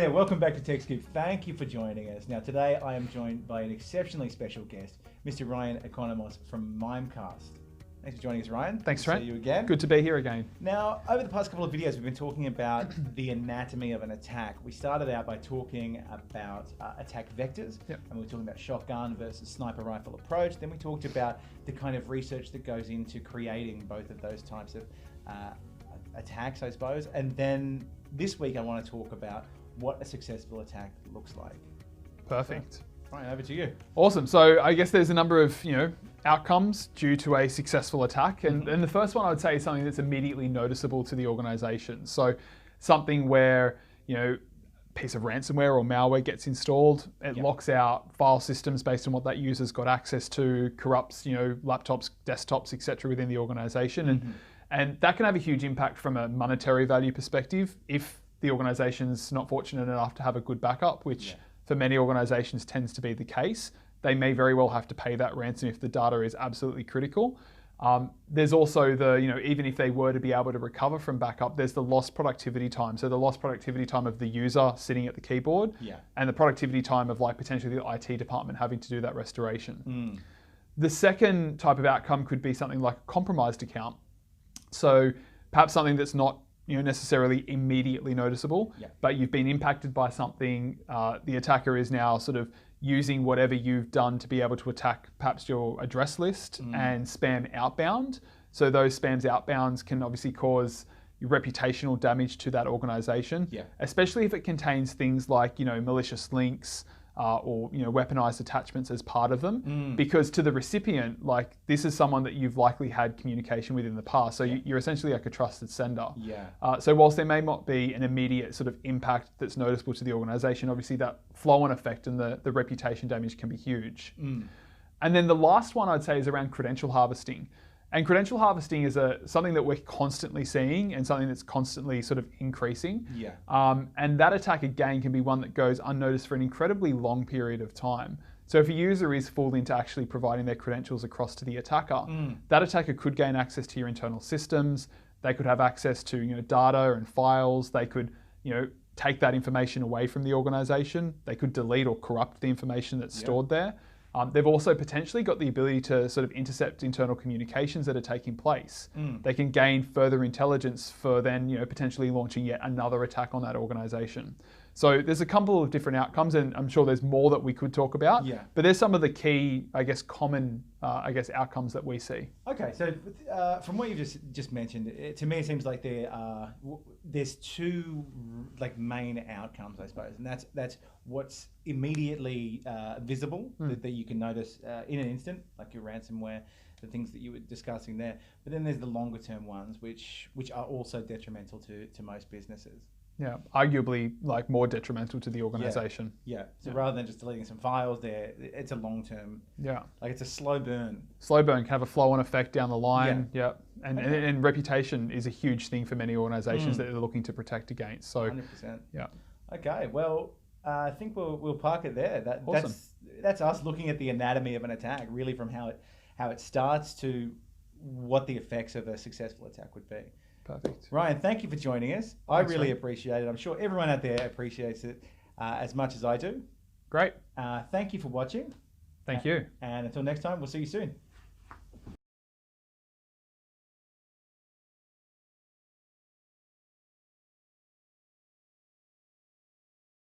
there, welcome back to TechScoop. Thank you for joining us. Now today I am joined by an exceptionally special guest, Mr. Ryan Economos from Mimecast. Thanks for joining us, Ryan. Thanks, Good to Trent. see you again. Good to be here again. Now, over the past couple of videos, we've been talking about the anatomy of an attack. We started out by talking about attack vectors, and we were talking about shotgun versus sniper rifle approach. Then we talked about the kind of research that goes into creating both of those types of attacks, I suppose. And then this week, I want to talk about what a successful attack looks like. Perfect. So, Ryan, over to you. Awesome. So I guess there's a number of outcomes due to a successful attack, and the first one I would say is something that's immediately noticeable to the organization. So something where a piece of ransomware or malware gets installed, it locks out file systems based on what that user's got access to, corrupts laptops, desktops, etc. within the organization, and that can have a huge impact from a monetary value perspective if the organization's not fortunate enough to have a good backup, which for many organizations tends to be the case. They may very well have to pay that ransom if the data is absolutely critical. There's also the, even if they were to be able to recover from backup, there's the lost productivity time. So the lost productivity time of the user sitting at the keyboard and the productivity time of potentially the IT department having to do that restoration. The second type of outcome could be something like a compromised account. So perhaps something that's not necessarily immediately noticeable, but you've been impacted by something. The attacker is now sort of using whatever you've done to be able to attack perhaps your address list and spam outbound. So those spams outbounds can obviously cause reputational damage to that organization, especially if it contains things like malicious links, or weaponized attachments as part of them, because to the recipient, this is someone that you've likely had communication with in the past, so you're essentially like a trusted sender. So whilst there may not be an immediate sort of impact that's noticeable to the organization, obviously that flow-on effect and the reputation damage can be huge. And then the last one I'd say is around credential harvesting. And credential harvesting is something that we're constantly seeing and something that's constantly sort of increasing. And that attack, again, can be one that goes unnoticed for an incredibly long period of time. So if a user is fooled into actually providing their credentials across to the attacker, that attacker could gain access to your internal systems. They could have access to data and files. They could take that information away from the organization. They could delete or corrupt the information that's stored there. They've also potentially got the ability to sort of intercept internal communications that are taking place. They can gain further intelligence for then potentially launching yet another attack on that organization. So there's a couple of different outcomes, and I'm sure there's more that we could talk about. But there's some of the key, common, outcomes that we see. Okay, so from what you just mentioned, to me it seems like there's two main outcomes, I suppose, and that's what's immediately visible that you can notice in an instant, like your ransomware, the things that you were discussing there. But then there's the longer term ones, which are also detrimental to most businesses. Yeah, arguably more detrimental to the organization. So rather than just deleting some files there, it's a long-term, it's a slow burn. Slow burn can have a flow-on effect down the line. And reputation is a huge thing for many organizations that they're looking to protect against. So 100%. Okay, well, I think we'll park it there. Awesome. That's us looking at the anatomy of an attack, really from how it starts to what the effects of a successful attack would be. Perfect. Ryan, thank you for joining us. I really appreciate it. I'm sure everyone out there appreciates it as much as I do. Great. Thank you for watching. Thank you. And until next time, we'll see you soon.